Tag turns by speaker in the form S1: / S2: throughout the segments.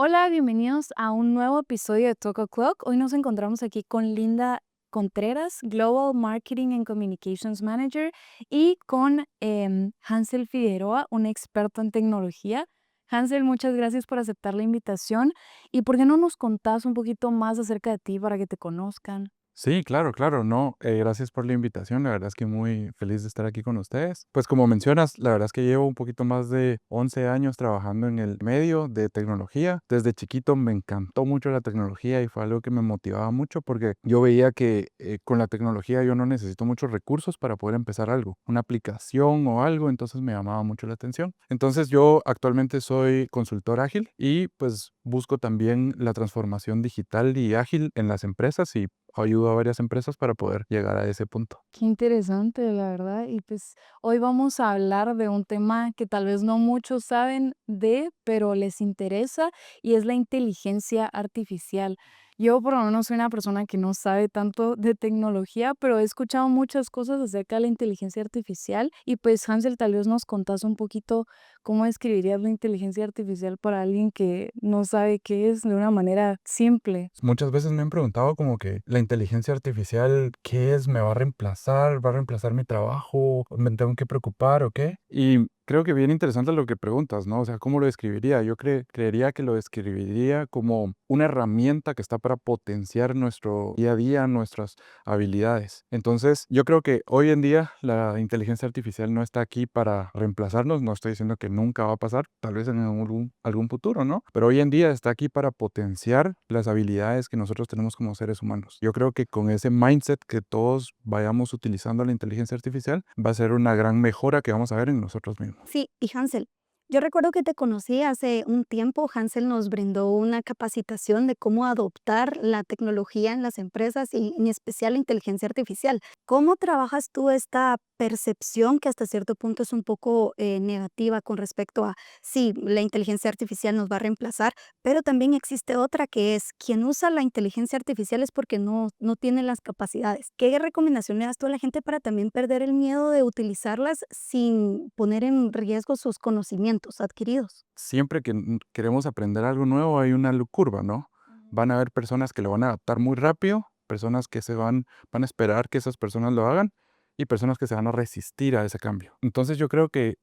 S1: Hola, bienvenidos a un nuevo episodio de Talk O'Clock. Hoy nos encontramos aquí con Linda Contreras, Global Marketing and Communications Manager, y con Hansel Figueroa, un experto en tecnología. Hansel, muchas gracias por aceptar la invitación. ¿Y por qué no nos contás un poquito más acerca de ti para que te conozcan?
S2: Sí, claro, claro, no, gracias por la invitación, la verdad es que muy feliz de estar aquí con ustedes. Pues como mencionas, la verdad es que llevo un poquito más de 11 años trabajando en el medio de tecnología. Desde chiquito me encantó mucho la tecnología y fue algo que me motivaba mucho porque yo veía que con la tecnología yo no necesito muchos recursos para poder empezar algo, una aplicación o algo, entonces me llamaba mucho la atención. Entonces yo actualmente soy consultor ágil y pues busco también la transformación digital y ágil en las empresas y ayudo a varias empresas para poder llegar a ese punto.
S1: Qué interesante, la verdad. Y pues hoy vamos a hablar de un tema que tal vez no muchos saben de, pero les interesa, y es la inteligencia artificial. Yo por lo menos soy una persona que no sabe tanto de tecnología, pero he escuchado muchas cosas acerca de la inteligencia artificial. Y pues Hansel, tal vez nos contás un poquito cómo describirías la inteligencia artificial para alguien que no sabe qué es de una manera simple.
S2: Muchas veces me han preguntado como que la inteligencia artificial, ¿qué es? ¿Me va a reemplazar? ¿Va a reemplazar mi trabajo? ¿Me tengo que preocupar o qué? Y creo que bien interesante lo que preguntas, ¿no? O sea, ¿cómo lo describiría? Yo creería que lo describiría como una herramienta que está para potenciar nuestro día a día, nuestras habilidades. Entonces, yo creo que hoy en día la inteligencia artificial no está aquí para reemplazarnos, no estoy diciendo que nunca va a pasar, tal vez en algún futuro, ¿no? Pero hoy en día está aquí para potenciar las habilidades que nosotros tenemos como seres humanos. Yo creo que con ese mindset que todos vayamos utilizando la inteligencia artificial, va a ser una gran mejora que vamos a ver en nosotros mismos.
S3: Sí, y Hansel, yo recuerdo que te conocí hace un tiempo. Hansel nos brindó una capacitación de cómo adoptar la tecnología en las empresas y en especial la inteligencia artificial. ¿Cómo trabajas tú esta percepción que hasta cierto punto es un poco negativa con respecto a, sí, la inteligencia artificial nos va a reemplazar, pero también existe otra que es quien usa la inteligencia artificial es porque no tiene las capacidades? ¿Qué recomendación le das tú a la gente para también perder el miedo de utilizarlas sin poner en riesgo sus conocimientos adquiridos?
S2: Siempre que queremos aprender algo nuevo hay una curva, ¿no? Van a haber personas que lo van a adaptar muy rápido, personas que van a esperar que esas personas lo hagan y personas que se van a resistir a ese cambio. Entonces yo creo que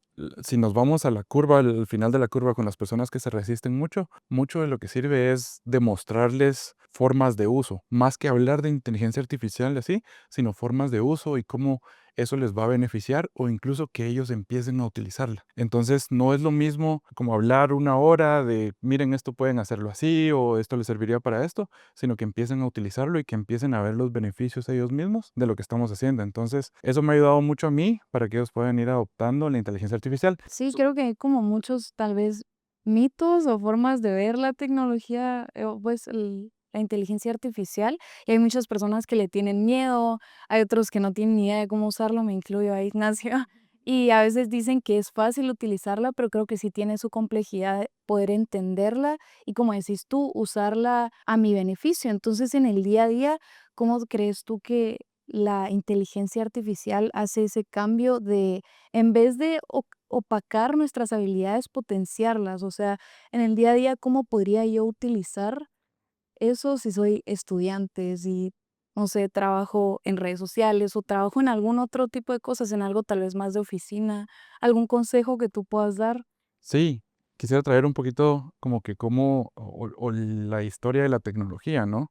S2: si nos vamos a la curva, al final de la curva con las personas que se resisten mucho, mucho de lo que sirve es demostrarles formas de uso, más que hablar de inteligencia artificial así, sino formas de uso y cómo eso les va a beneficiar o incluso que ellos empiecen a utilizarla. Entonces, no es lo mismo como hablar una hora de, miren, esto pueden hacerlo así o esto les serviría para esto, sino que empiecen a utilizarlo y que empiecen a ver los beneficios ellos mismos de lo que estamos haciendo. Entonces, eso me ha ayudado mucho a mí para que ellos puedan ir adoptando la inteligencia artificial.
S1: Sí, creo que hay como muchos, tal vez, mitos o formas de ver la tecnología, o pues la inteligencia artificial, y hay muchas personas que le tienen miedo, hay otros que no tienen ni idea de cómo usarlo, me incluyo ahí, Ignacio, y a veces dicen que es fácil utilizarla, pero creo que sí tiene su complejidad poder entenderla y, como decís tú, usarla a mi beneficio. Entonces, en el día a día, ¿cómo crees tú que la inteligencia artificial hace ese cambio de, en vez de opacar nuestras habilidades, potenciarlas? O sea, en el día a día, ¿cómo podría yo utilizar eso si soy estudiante, si, no sé, trabajo en redes sociales o trabajo en algún otro tipo de cosas, en algo tal vez más de oficina? ¿Algún consejo que tú puedas dar?
S2: Sí, quisiera traer un poquito como que cómo o la historia de la tecnología, ¿no?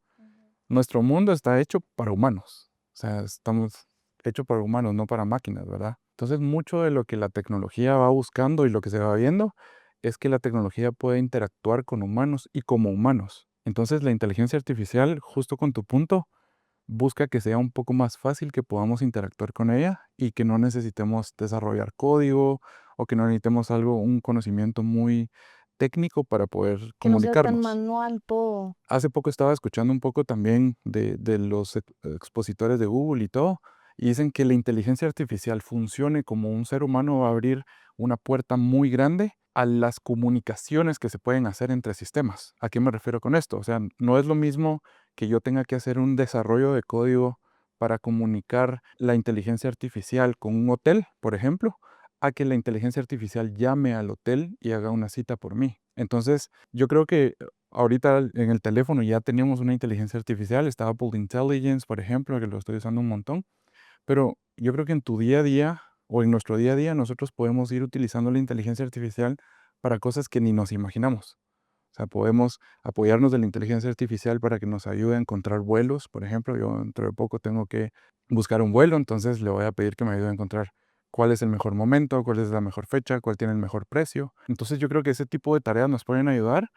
S2: Nuestro mundo está hecho para humanos, o sea, estamos hechos para humanos, no para máquinas, ¿verdad? Entonces, mucho de lo que la tecnología va buscando y lo que se va viendo es que la tecnología puede interactuar con humanos y como humanos. Entonces, la inteligencia artificial, justo con tu punto, busca que sea un poco más fácil que podamos interactuar con ella y que no necesitemos desarrollar código o que no necesitemos un conocimiento muy técnico para poder
S1: Que no sea tan
S2: comunicarnos.
S1: manual todo.
S2: Hace poco estaba escuchando un poco también de los expositores de Google y todo, y dicen que la inteligencia artificial funcione como un ser humano va a abrir una puerta muy grande a las comunicaciones que se pueden hacer entre sistemas. ¿A qué me refiero con esto? O sea, no es lo mismo que yo tenga que hacer un desarrollo de código para comunicar la inteligencia artificial con un hotel, por ejemplo, a que la inteligencia artificial llame al hotel y haga una cita por mí. Entonces, yo creo que ahorita en el teléfono ya tenemos una inteligencia artificial, está Apple Intelligence, por ejemplo, que lo estoy usando un montón, pero yo creo que en tu día a día o en nuestro día a día nosotros podemos ir utilizando la inteligencia artificial para cosas que ni nos imaginamos. O sea, podemos apoyarnos de la inteligencia artificial para que nos ayude a encontrar vuelos. Por ejemplo, yo dentro de poco tengo que buscar un vuelo, entonces le voy a pedir que me ayude a encontrar cuál es el mejor momento, cuál es la mejor fecha, cuál tiene el mejor precio. Entonces yo creo que ese tipo de tareas nos pueden ayudar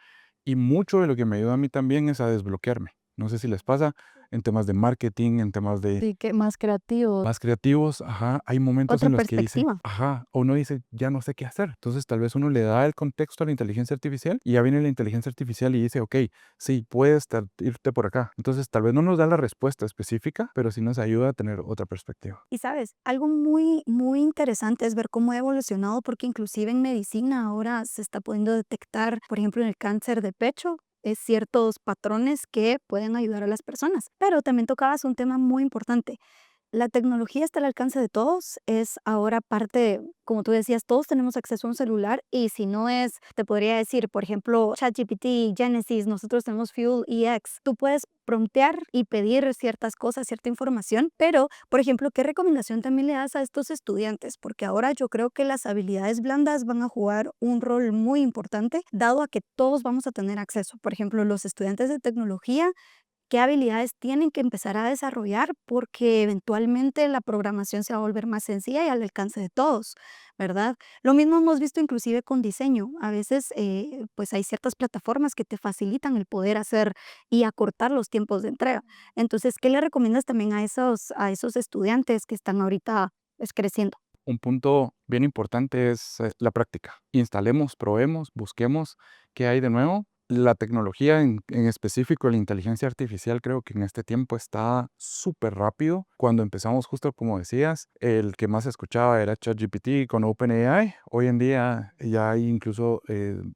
S2: y mucho de lo que me ayuda a mí también es a desbloquearme. No sé si les pasa en temas de marketing, en temas de
S1: Sí, que más creativo.
S2: más creativos, ajá, hay momentos
S3: Otra
S2: en los que dice,
S3: perspectiva.
S2: ajá, o uno dice, ya no sé qué hacer. Entonces tal vez uno le da el contexto a la inteligencia artificial y ya viene la inteligencia artificial y dice, ok, sí, puedes irte por acá. Entonces tal vez no nos da la respuesta específica, pero sí nos ayuda a tener otra perspectiva.
S3: Y sabes, algo muy, muy interesante es ver cómo ha evolucionado, porque inclusive en medicina ahora se está pudiendo detectar, por ejemplo, en el cáncer de pecho, ciertos patrones que pueden ayudar a las personas. Pero también tocabas un tema muy importante. La tecnología está al alcance de todos, es ahora parte, como tú decías, todos tenemos acceso a un celular y si no es, te podría decir, por ejemplo, ChatGPT, Genesis, nosotros tenemos Fuel EX. Tú puedes promptear y pedir ciertas cosas, cierta información, pero, por ejemplo, ¿qué recomendación también le das a estos estudiantes? Porque ahora yo creo que las habilidades blandas van a jugar un rol muy importante, dado a que todos vamos a tener acceso. Por ejemplo, los estudiantes de tecnología, qué habilidades tienen que empezar a desarrollar, porque eventualmente la programación se va a volver más sencilla y al alcance de todos, ¿verdad? Lo mismo hemos visto inclusive con diseño. A veces, pues hay ciertas plataformas que te facilitan el poder hacer y acortar los tiempos de entrega. Entonces, ¿qué le recomiendas también a esos estudiantes que están ahorita pues, creciendo?
S2: Un punto bien importante es la práctica. Instalemos, probemos, busquemos qué hay de nuevo. La tecnología, en específico la inteligencia artificial, creo que en este tiempo está súper rápido. Cuando empezamos, justo como decías, el que más se escuchaba era ChatGPT con OpenAI. Hoy en día ya hay incluso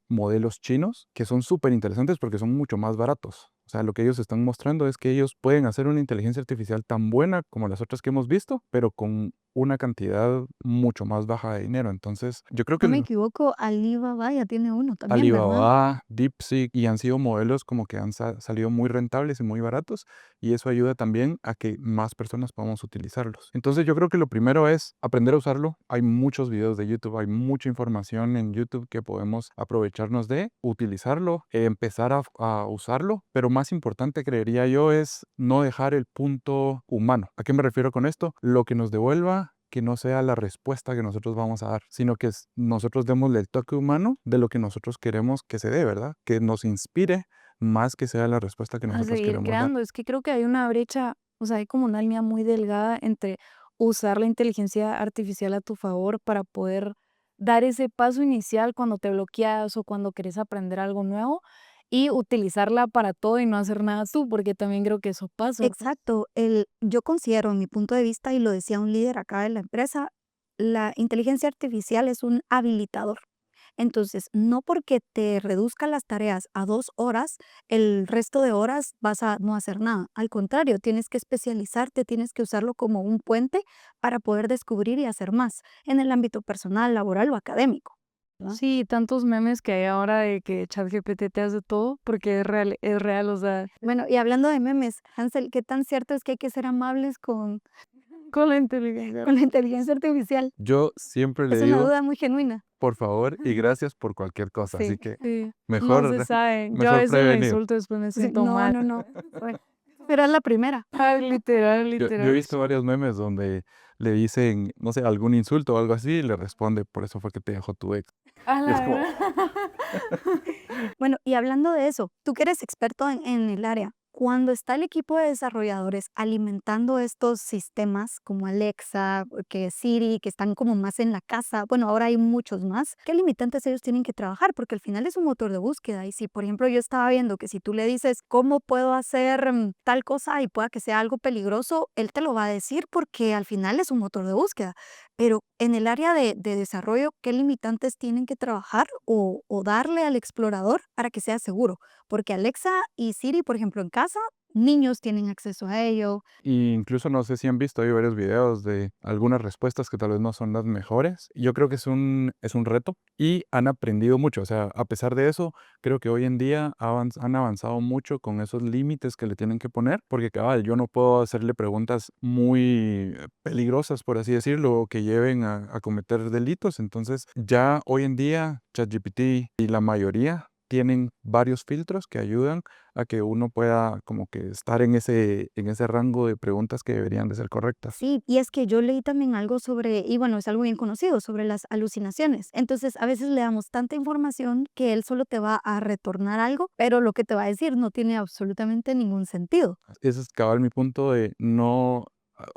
S2: modelos chinos que son súper interesantes porque son mucho más baratos. O sea, lo que ellos están mostrando es que ellos pueden hacer una inteligencia artificial tan buena como las otras que hemos visto, pero con una cantidad mucho más baja de dinero. Entonces, yo creo que
S3: No me equivoco, Alibaba ya tiene uno también, ¿verdad?
S2: Alibaba, DeepSeek y han sido modelos como que han salido muy rentables y muy baratos y eso ayuda también a que más personas podamos utilizarlos. Entonces yo creo que lo primero es aprender a usarlo. Hay muchos videos de YouTube, hay mucha información en YouTube que podemos aprovecharnos de utilizarlo, empezar a usarlo, pero más importante creería yo es no dejar el punto humano. ¿A qué me refiero con esto? Lo que nos devuelva que no sea la respuesta que nosotros vamos a dar, sino que nosotros démosle el toque humano de lo que nosotros queremos que se dé, ¿verdad? Que nos inspire más que sea la respuesta que
S1: A
S2: nosotros
S1: seguir
S2: queremos dar.
S1: creando. Es que creo que hay una brecha, o sea, hay como una línea muy delgada entre usar la inteligencia artificial a tu favor para poder dar ese paso inicial cuando te bloqueas o cuando quieres aprender algo nuevo y utilizarla para todo y no hacer nada tú, porque también creo que eso pasa.
S3: Exacto. Yo considero, en mi punto de vista, y lo decía un líder acá de la empresa, la inteligencia artificial es un habilitador. Entonces, no porque te reduzca las tareas a 2 horas, el resto de horas vas a no hacer nada. Al contrario, tienes que especializarte, tienes que usarlo como un puente para poder descubrir y hacer más en el ámbito personal, laboral o académico, ¿verdad?
S1: Sí, tantos memes que hay ahora de que ChatGPT te hace todo, porque es real, o sea,
S3: Bueno, y hablando de memes, Hansel, ¿qué tan cierto es que hay que ser amables
S1: con la inteligencia.
S3: con la inteligencia artificial?
S2: Yo siempre le
S3: Es una
S2: digo,
S3: duda muy genuina.
S2: por favor y gracias por cualquier cosa, así
S3: Sí.
S2: que
S1: Sí, no se
S2: mejor,
S1: sabe. Yo a
S2: mejor
S1: veces lo
S2: prevenido.
S1: insulto, después me
S3: Sí,
S1: siento
S3: no,
S1: mal.
S3: no, no. Bueno, pero es la primera.
S1: Ah, literal,
S2: Yo he
S1: literal.
S2: visto varios memes donde le dicen, no sé, algún insulto o algo así y le responde, por eso fue que te dejó tu ex.
S1: A
S2: Y es
S1: la
S2: como,
S1: gran.
S3: Bueno, y hablando de eso, tú que eres experto en el área, cuando está el equipo de desarrolladores alimentando estos sistemas como Alexa, que Siri, que están como más en la casa, bueno, ahora hay muchos más, ¿qué limitantes ellos tienen que trabajar? Porque al final es un motor de búsqueda y si, por ejemplo, yo estaba viendo que si tú le dices cómo puedo hacer tal cosa y pueda que sea algo peligroso, él te lo va a decir porque al final es un motor de búsqueda. Pero en el área de desarrollo, ¿qué limitantes tienen que trabajar o darle al explorador para que sea seguro? Porque Alexa y Siri, por ejemplo, en casa niños tienen acceso a ello.
S2: Y incluso no sé si han visto, hay varios videos de algunas respuestas que tal vez no son las mejores. Yo creo que es un reto y han aprendido mucho. O sea, a pesar de eso, creo que hoy en día han avanzado mucho con esos límites que le tienen que poner, porque cabal, yo no puedo hacerle preguntas muy peligrosas, por así decirlo, o que lleven a cometer delitos. Entonces, ya hoy en día, ChatGPT y la mayoría tienen varios filtros que ayudan a que uno pueda como que estar en ese rango de preguntas que deberían de ser correctas.
S3: Sí, y es que yo leí también algo sobre, y bueno, es algo bien conocido, sobre las alucinaciones. Entonces, a veces le damos tanta información que él solo te va a retornar algo, pero lo que te va a decir no tiene absolutamente ningún sentido.
S2: Ese es cabal mi punto de no,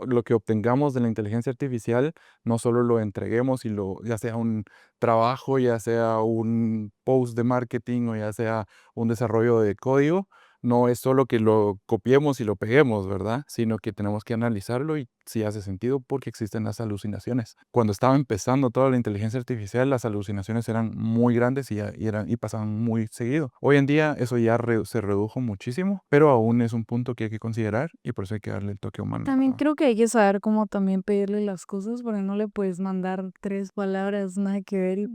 S2: lo que obtengamos de la inteligencia artificial, no solo lo entreguemos y ya sea un trabajo, ya sea un post de marketing o ya sea un desarrollo de código, no es solo que lo copiemos y lo peguemos, ¿verdad? Sino que tenemos que analizarlo y si hace sentido porque existen las alucinaciones. Cuando estaba empezando toda la inteligencia artificial, las alucinaciones eran muy grandes y pasaban muy seguido. Hoy en día eso ya se redujo muchísimo, pero aún es un punto que hay que considerar y por eso hay que darle el toque humano,
S1: También
S2: ¿verdad?
S1: creo que hay que saber cómo también pedirle las cosas, porque no le puedes mandar 3 palabras, nada que ver,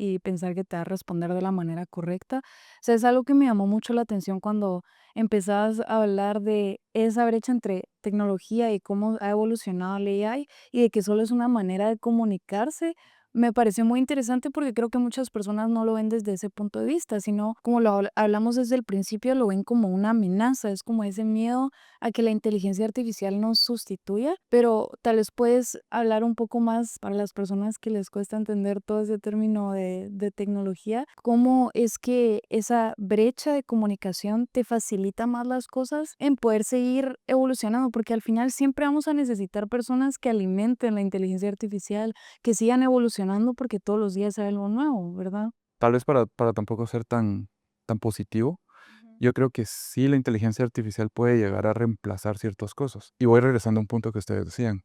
S1: y pensar que te va a responder de la manera correcta. O sea, es algo que me llamó mucho la atención cuando empezabas a hablar de esa brecha entre tecnología y cómo ha evolucionado el AI, y de que solo es una manera de comunicarse. Me pareció muy interesante porque creo que muchas personas no lo ven desde ese punto de vista, sino como lo hablamos desde el principio, lo ven como una amenaza, es como ese miedo a que la inteligencia artificial nos sustituya, pero tal vez puedes hablar un poco más para las personas que les cuesta entender todo ese término de tecnología, cómo es que esa brecha de comunicación te facilita más las cosas en poder seguir evolucionando, porque al final siempre vamos a necesitar personas que alimenten la inteligencia artificial, que sigan evolucionando porque todos los días hay algo nuevo, ¿verdad?
S2: Tal vez para tampoco ser tan positivo, yo creo que sí la inteligencia artificial puede llegar a reemplazar ciertas cosas. Y voy regresando a un punto que ustedes decían,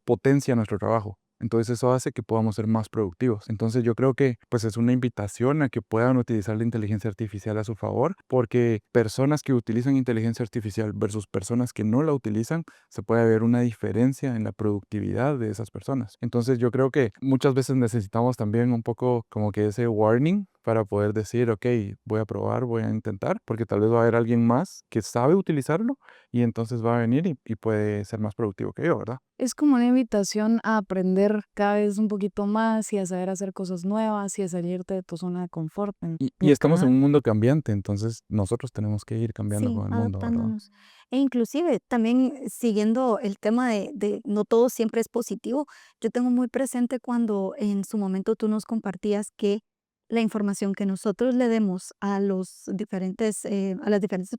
S2: potencia nuestro trabajo. Entonces eso hace que podamos ser más productivos. Entonces yo creo que pues es una invitación a que puedan utilizar la inteligencia artificial a su favor, porque personas que utilizan inteligencia artificial versus personas que no la utilizan, se puede ver una diferencia en la productividad de esas personas. Entonces yo creo que muchas veces necesitamos también un poco como que ese warning para poder decir, ok, voy a probar, voy a intentar, porque tal vez va a haber alguien más que sabe utilizarlo y entonces va a venir y puede ser más productivo que yo, ¿verdad?
S1: Es como una invitación a aprender cada vez un poquito más y a saber hacer cosas nuevas y a salirte de tu zona de confort,
S2: Y estamos en
S1: ¿verdad?
S2: un mundo cambiante, entonces nosotros tenemos que ir cambiando
S3: Sí,
S2: con el mundo, ¿verdad?
S3: adaptándonos. E inclusive también siguiendo el tema de no todo siempre es positivo, yo tengo muy presente cuando en su momento tú nos compartías que la información que nosotros le demos a a las diferentes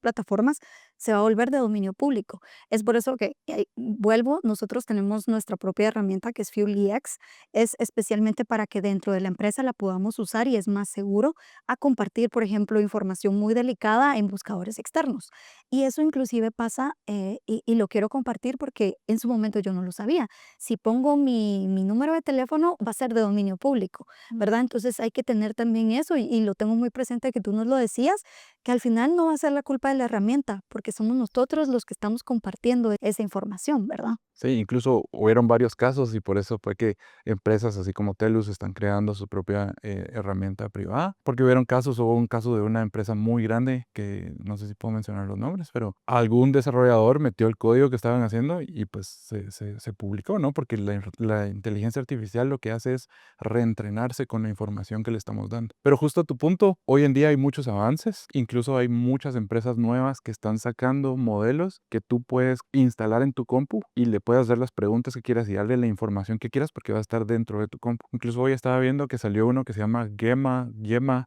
S3: plataformas se va a volver de dominio público. Es por eso que, vuelvo, nosotros tenemos nuestra propia herramienta que es FuelEX, es especialmente para que dentro de la empresa la podamos usar y es más seguro a compartir, por ejemplo, información muy delicada en buscadores externos. Y eso inclusive pasa, y lo quiero compartir porque en su momento yo no lo sabía. Si pongo mi número de teléfono, va a ser de dominio público, ¿verdad? Entonces hay que tener también eso y lo tengo muy presente que tú nos lo decías, que al final no va a ser la culpa de la herramienta, porque somos nosotros los que estamos compartiendo esa información, ¿verdad?
S2: Sí, incluso hubieron varios casos y por eso fue que empresas así como Telus están creando su propia herramienta privada, porque hubo un caso de una empresa muy grande que no sé si puedo mencionar los nombres, pero algún desarrollador metió el código que estaban haciendo y pues se publicó, ¿no? Porque la inteligencia artificial lo que hace es reentrenarse con la información que le estamos dando. Pero justo a tu punto, hoy en día hay muchos avances, incluso hay muchas empresas nuevas que están sacando modelos que tú puedes instalar en tu compu y le puedas dar las preguntas que quieras y darle la información que quieras porque va a estar dentro de tu compu. Incluso hoy estaba viendo que salió uno que se llama Gemma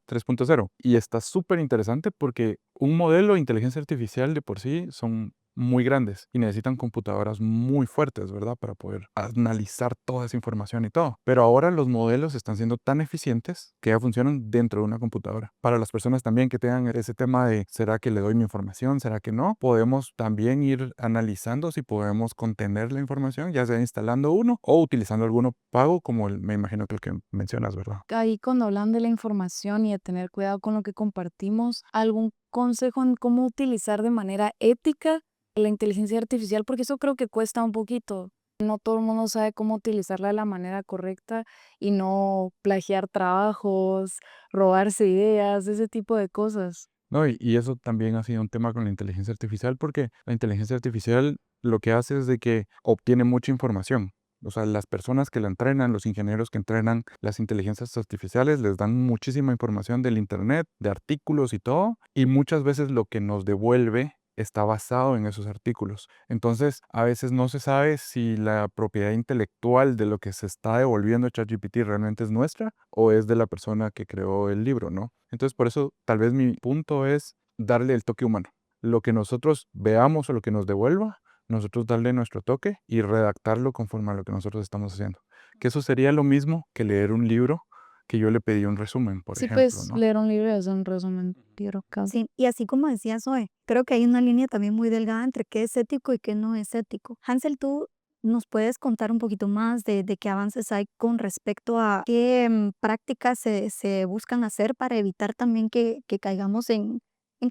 S2: 3.0 y está súper interesante porque un modelo de inteligencia artificial de por sí son muy grandes y necesitan computadoras muy fuertes, ¿verdad? Para poder analizar toda esa información y todo. Pero ahora los modelos están siendo tan eficientes que ya funcionan dentro de una computadora. Para las personas también que tengan ese tema de ¿será que le doy mi información? ¿Será que no? Podemos también ir analizando si podemos contener la información, ya sea instalando uno o utilizando alguno pago como me imagino que el que mencionas, ¿verdad?
S1: Ahí cuando hablan de la información y de tener cuidado con lo que compartimos, algún consejo en cómo utilizar de manera ética la inteligencia artificial? Porque eso creo que cuesta un poquito. No todo el mundo sabe cómo utilizarla de la manera correcta y no plagiar trabajos, robarse ideas, ese tipo de cosas.
S2: No, y eso también ha sido un tema con la inteligencia artificial, porque la inteligencia artificial lo que hace es de que obtiene mucha información. O sea, las personas que la entrenan, los ingenieros que entrenan las inteligencias artificiales, les dan muchísima información del internet, de artículos y todo, y muchas veces lo que nos devuelve está basado en esos artículos. Entonces, a veces no se sabe si la propiedad intelectual de lo que se está devolviendo a ChatGPT realmente es nuestra o es de la persona que creó el libro, ¿no? Entonces, por eso, tal vez mi punto es darle el toque humano. Lo que nosotros veamos o lo que nos devuelva, nosotros darle nuestro toque y redactarlo conforme a lo que nosotros estamos haciendo. Que eso sería lo mismo que leer un libro que yo le pedí un resumen, por
S1: Sí,
S2: ejemplo,
S1: pues
S2: ¿no?
S1: leer un libro es un resumen, quiero acá.
S3: Sí, y así como decía Zoe, creo que hay una línea también muy delgada entre qué es ético y qué no es ético. Hansel, ¿tú nos puedes contar un poquito más de qué avances hay con respecto a qué prácticas se buscan hacer para evitar también que caigamos en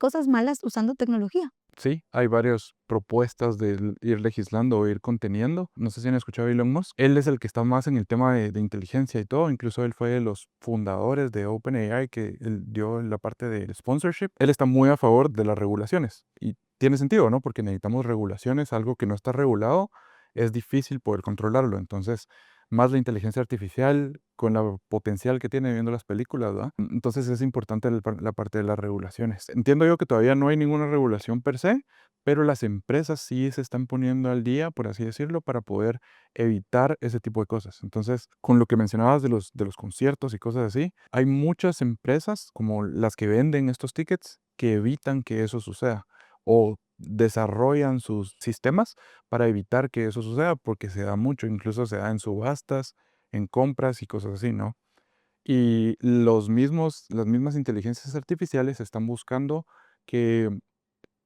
S3: cosas malas usando tecnología?
S2: Sí, hay varias propuestas de ir legislando o ir conteniendo. No sé si han escuchado a Elon Musk. Él es el que está más en el tema de inteligencia y todo. Incluso él fue de los fundadores de OpenAI, que él dio la parte de sponsorship. Él está muy a favor de las regulaciones. Y tiene sentido, ¿no? Porque necesitamos regulaciones. Algo que no está regulado es difícil poder controlarlo. Entonces, más la inteligencia artificial con la potencial que tiene viendo las películas, ¿verdad? Entonces es importante la parte de las regulaciones. Entiendo yo que todavía no hay ninguna regulación per se, pero las empresas sí se están poniendo al día, por así decirlo, para poder evitar ese tipo de cosas. Entonces, con lo que mencionabas de los conciertos y cosas así, hay muchas empresas como las que venden estos tickets que evitan que eso suceda o desarrollan sus sistemas para evitar que eso suceda, porque se da mucho, incluso se da en subastas, en compras y cosas así, ¿no? Y las mismas inteligencias artificiales están buscando que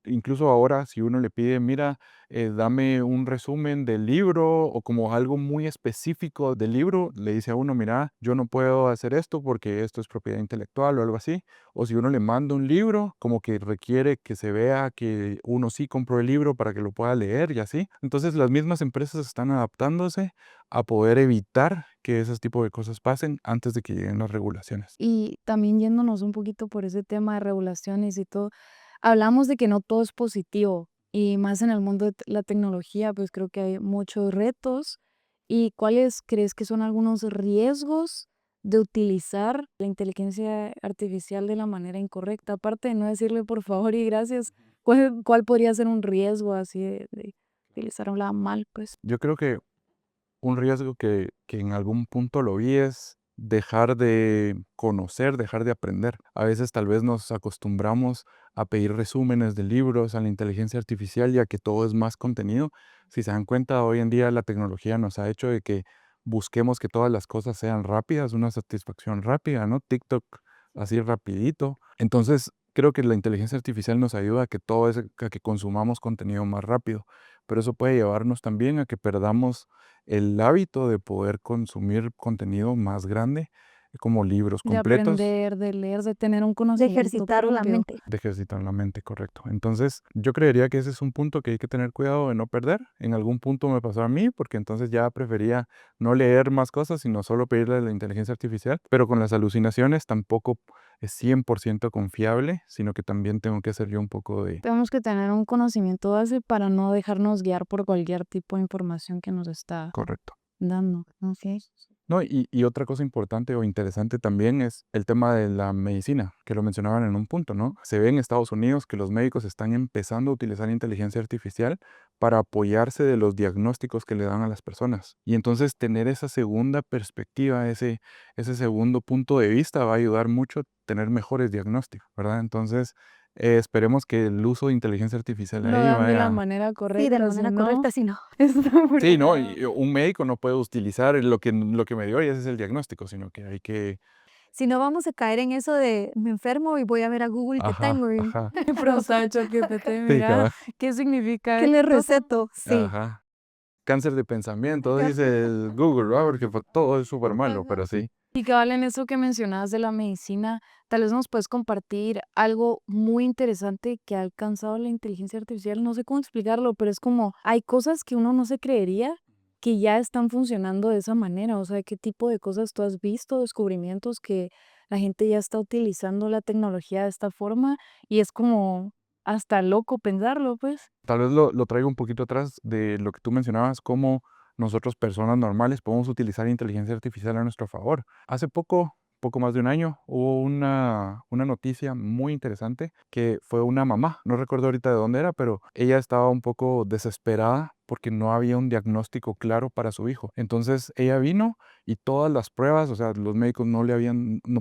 S2: incluso ahora, si uno le pide, mira, dame un resumen del libro o como algo muy específico del libro, le dice a uno, mira, yo no puedo hacer esto porque esto es propiedad intelectual o algo así. O si uno le manda un libro, como que requiere que se vea que uno sí compró el libro para que lo pueda leer y así. Entonces las mismas empresas están adaptándose a poder evitar que ese tipo de cosas pasen antes de que lleguen las regulaciones.
S1: Y también yéndonos un poquito por ese tema de regulaciones y todo, hablamos de que no todo es positivo y más en el mundo de la tecnología, pues creo que hay muchos retos. ¿Y cuáles crees que son algunos riesgos de utilizar la inteligencia artificial de la manera incorrecta? Aparte de no decirle por favor y gracias, ¿cuál podría ser un riesgo así de utilizarla mal, pues?
S2: Yo creo que un riesgo que en algún punto lo vi es dejar de conocer, dejar de aprender. A veces tal vez nos acostumbramos a pedir resúmenes de libros a la inteligencia artificial ya que todo es más contenido. Si se dan cuenta, hoy en día la tecnología nos ha hecho de que busquemos que todas las cosas sean rápidas, una satisfacción rápida, ¿no? TikTok así rapidito. Entonces, creo que la inteligencia artificial nos ayuda a que a que consumamos contenido más rápido, pero eso puede llevarnos también a que perdamos el hábito de poder consumir contenido más grande, como libros
S1: De
S2: completos,
S1: aprender, de leer, de tener un
S3: De
S1: conocimiento
S3: ejercitar la
S1: propio.
S3: mente.
S2: de ejercitar la mente, correcto. Entonces, yo creería que ese es un punto que hay que tener cuidado de no perder. En algún punto me pasó a mí, porque entonces ya prefería no leer más cosas, sino solo pedirle a la inteligencia artificial. Pero con las alucinaciones tampoco es 100% confiable, sino que también tengo que hacer yo un poco de...
S1: Tenemos que tener un conocimiento base para no dejarnos guiar por cualquier tipo de información que nos está
S2: Correcto.
S1: dando. Ok.
S2: No, y otra cosa importante o interesante también es el tema de la medicina, que lo mencionaban en un punto, ¿no? Se ve en Estados Unidos que los médicos están empezando a utilizar inteligencia artificial para apoyarse de los diagnósticos que le dan a las personas. Y entonces tener esa segunda perspectiva, ese segundo punto de vista va a ayudar mucho a tener mejores diagnósticos, ¿verdad? Entonces, esperemos que el uso de inteligencia artificial
S1: Lo
S2: ahí
S1: dan de la
S2: vaya.
S1: manera
S3: Sí, de la
S1: correcta, si
S3: manera
S1: no,
S3: correcta, sí, no.
S1: está muy
S2: Sí, ¿no?
S1: feo.
S2: Y un médico no puede utilizar lo que me dio y ese es el diagnóstico, sino que hay que...
S3: Si no vamos a caer en eso de me enfermo y voy a ver a Google qué
S2: Ajá,
S3: tengo y
S2: ajá.
S1: Preguntar a ChatGPT,
S2: Sí,
S1: mira,
S2: cabal.
S1: ¿qué significa
S3: qué le
S1: esto?
S3: receto. Sí.
S2: Ajá. Cáncer de pensamiento, dice el Google, ¿verdad? Porque pues, todo es súper malo,
S1: Ajá.
S2: pero sí.
S1: Y cabal, en eso que mencionabas de la medicina, tal vez nos puedes compartir algo muy interesante que ha alcanzado la inteligencia artificial. No sé cómo explicarlo, pero es como hay cosas que uno no se creería que ya están funcionando de esa manera. O sea, ¿qué tipo de cosas tú has visto, descubrimientos que la gente ya está utilizando la tecnología de esta forma? Y es como hasta loco pensarlo, pues.
S2: Tal vez lo traigo un poquito atrás de lo que tú mencionabas, cómo nosotros, personas normales, podemos utilizar inteligencia artificial a nuestro favor. Hace poco más de un año, hubo una noticia muy interesante que fue una mamá, no recuerdo ahorita de dónde era, pero ella estaba un poco desesperada porque no había un diagnóstico claro para su hijo. Entonces ella vino y todas las pruebas, o sea, los médicos no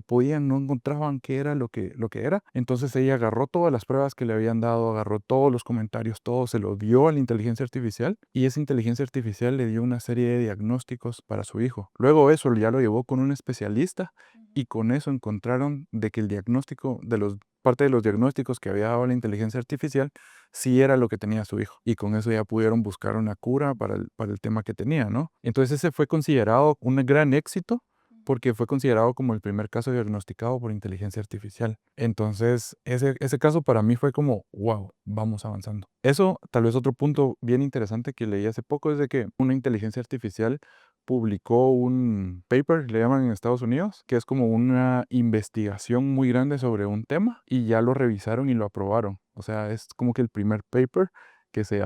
S2: podían, no encontraban qué era lo que era. Entonces ella agarró todas las pruebas que le habían dado, agarró todos los comentarios, todo se lo dio a la inteligencia artificial y esa inteligencia artificial le dio una serie de diagnósticos para su hijo. Luego eso ya lo llevó con un especialista y con eso encontraron de que el diagnóstico parte de los diagnósticos que había dado la inteligencia artificial sí era lo que tenía su hijo. Y con eso ya pudieron buscar una cura para el tema que tenía, ¿no? Entonces ese fue considerado un gran éxito porque fue considerado como el primer caso diagnosticado por inteligencia artificial. Entonces, ese caso para mí fue como, wow, vamos avanzando. Eso, tal vez otro punto bien interesante que leí hace poco es de que una inteligencia artificial publicó un paper, le llaman en Estados Unidos, que es como una investigación muy grande sobre un tema y ya lo revisaron y lo aprobaron. O sea, es como que el primer paper que se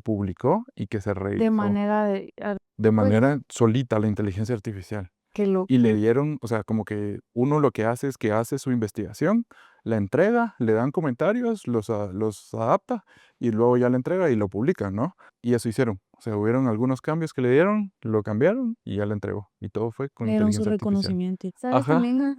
S2: publicó y que se
S1: De
S2: revisó
S1: manera
S2: de
S3: Pues
S2: manera solita a la inteligencia artificial.
S1: que lo
S2: Y le dieron, o sea, como que uno lo que hace es que hace su investigación, la entrega, le dan comentarios, los adapta y luego ya la entrega y lo publican, ¿no? Y eso hicieron. O sea, hubieron algunos cambios que le dieron, lo cambiaron y ya la entregó. Y todo fue con
S1: le dieron su
S2: inteligencia artificial.
S1: reconocimiento.
S3: ¿sabes
S2: Ajá.
S3: también?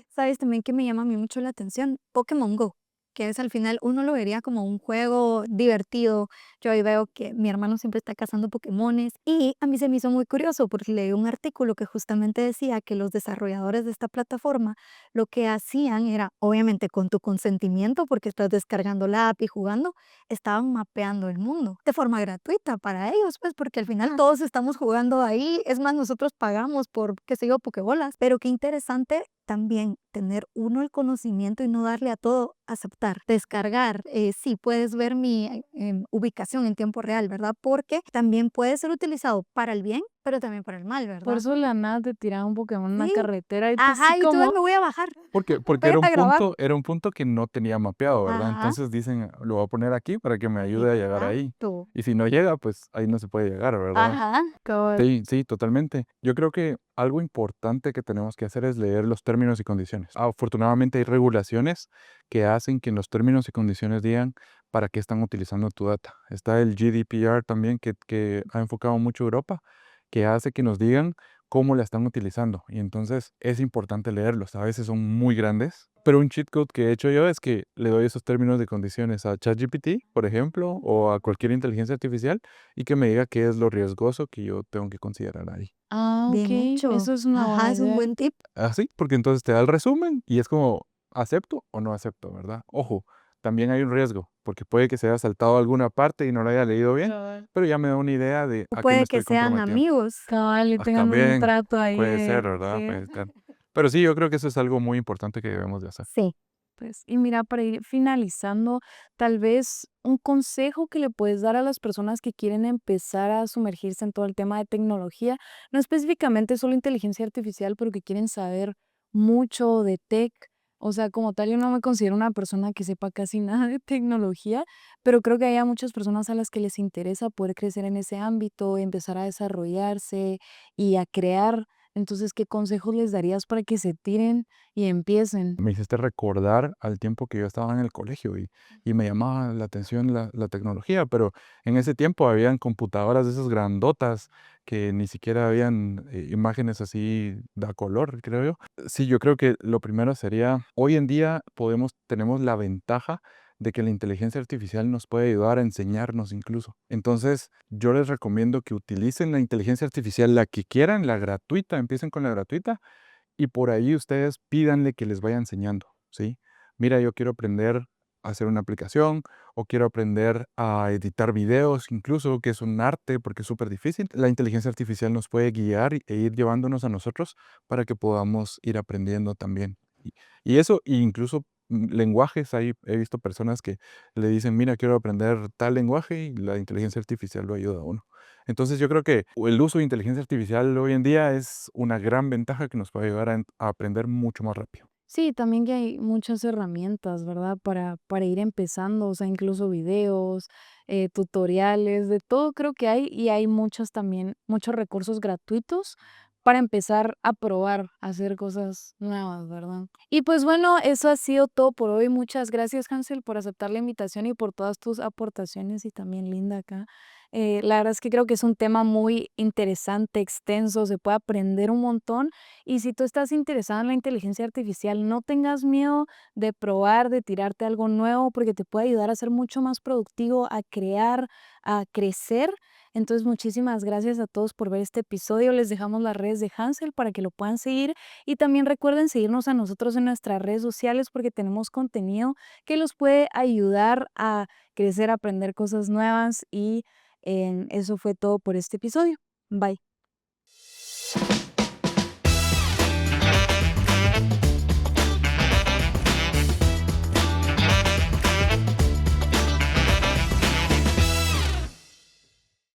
S3: ¿Sabes también que me llama a mí mucho la atención? Pokémon Go, que es al final uno lo vería como un juego divertido. Yo ahí veo que mi hermano siempre está cazando Pokémones y a mí se me hizo muy curioso porque leí un artículo que justamente decía que los desarrolladores de esta plataforma lo que hacían era, obviamente con tu consentimiento, porque estás descargando la app y jugando, estaban mapeando el mundo de forma gratuita para ellos, pues porque al final todos estamos jugando ahí. Es más, nosotros pagamos por, qué sé yo, pokebolas. Pero qué interesante también tener uno el conocimiento y no darle a todo aceptar, descargar. Sí, puedes ver mi ubicación en tiempo real, ¿verdad? Porque también puede ser utilizado para el bien, pero también para el mal,
S1: Por
S3: ¿verdad?
S1: eso de la nada te tiraba un Pokémon en una
S3: Sí.
S1: carretera y tú así
S3: Ajá, y tú "Ay,
S1: como
S3: me voy a bajar,
S2: Porque
S3: voy
S2: era un
S3: a grabar".
S2: punto que no tenía mapeado, ¿verdad?
S3: Ajá,
S2: Entonces dicen, lo voy a poner aquí para que me ayude a llegar ahí.
S3: exacto.
S2: Y si no llega, pues ahí no se puede llegar, ¿verdad?
S3: Ajá.
S1: cabal,
S2: Sí, sí, totalmente. Yo creo que algo importante que tenemos que hacer es leer los términos y condiciones. Afortunadamente hay regulaciones que hacen que en los términos y condiciones digan para qué están utilizando tu data. Está el GDPR también que ha enfocado mucho Europa, que hace que nos digan cómo la están utilizando. Y entonces es importante leerlos. A veces son muy grandes. Pero un cheat code que he hecho yo es que le doy esos términos y condiciones a ChatGPT, por ejemplo, o a cualquier inteligencia artificial y que me diga qué es lo riesgoso que yo tengo que considerar ahí.
S3: Bien
S1: okey,
S3: hecho.
S1: eso es una
S3: Ajá,
S1: buena
S3: es un
S1: idea.
S3: buen tip.
S2: Así, porque entonces te da el resumen y es como, ¿acepto o no acepto, verdad? Ojo, también hay un riesgo, porque puede que se haya saltado alguna parte y no lo haya leído bien,
S1: Cabal.
S2: pero ya me da una idea de
S3: O
S2: a qué me
S3: puede que
S2: estoy
S3: sean
S2: comprometiendo.
S3: amigos.
S1: Cabal, y tengan un
S2: También
S1: trato ahí
S2: puede ser,
S1: de
S2: ¿verdad?
S1: sí.
S2: Puede ser. Pero sí, yo creo que eso es algo muy importante que debemos de hacer.
S3: Sí.
S1: Pues, y mira, para ir finalizando, tal vez un consejo que le puedes dar a las personas que quieren empezar a sumergirse en todo el tema de tecnología, no específicamente solo inteligencia artificial, pero que quieren saber mucho de tech. O sea, como tal, yo no me considero una persona que sepa casi nada de tecnología, pero creo que hay muchas personas a las que les interesa poder crecer en ese ámbito, empezar a desarrollarse y a crear. Entonces, ¿qué consejos les darías para que se tiren y empiecen?
S2: Me hiciste recordar al tiempo que yo estaba en el colegio y me llamaba la atención la tecnología, pero en ese tiempo habían computadoras de esas grandotas que ni siquiera habían imágenes así da color, creo yo. Sí, yo creo que lo primero sería, hoy en día tenemos la ventaja de que la inteligencia artificial nos puede ayudar a enseñarnos incluso. Entonces, yo les recomiendo que utilicen la inteligencia artificial, la que quieran, la gratuita, empiecen con la gratuita y por ahí ustedes pídanle que les vaya enseñando, ¿sí? Mira, yo quiero aprender a hacer una aplicación o quiero aprender a editar videos, incluso, que es un arte porque es súper difícil. La inteligencia artificial nos puede guiar e ir llevándonos a nosotros para que podamos ir aprendiendo también. Y eso, e incluso lenguajes, ahí he visto personas que le dicen, mira, quiero aprender tal lenguaje y la inteligencia artificial lo ayuda a uno. Entonces yo creo que el uso de inteligencia artificial hoy en día es una gran ventaja que nos puede ayudar a aprender mucho más rápido.
S1: Sí, también que hay muchas herramientas, ¿verdad? Para ir empezando, o sea, incluso videos, tutoriales, de todo creo que hay y hay muchos también, muchos recursos gratuitos para empezar a probar, a hacer cosas nuevas, ¿verdad? Y pues bueno, eso ha sido todo por hoy. Muchas gracias, Hansel, por aceptar la invitación y por todas tus aportaciones y también Linda acá. La verdad es que creo que es un tema muy interesante, extenso, se puede aprender un montón y si tú estás interesado en la inteligencia artificial, no tengas miedo de probar, de tirarte algo nuevo, porque te puede ayudar a ser mucho más productivo, a crear, a crecer. Entonces, muchísimas gracias a todos por ver este episodio. Les dejamos las redes de Hansel para que lo puedan seguir y también recuerden seguirnos a nosotros en nuestras redes sociales porque tenemos contenido que los puede ayudar a crecer, a aprender cosas nuevas y eso fue todo por este episodio. Bye.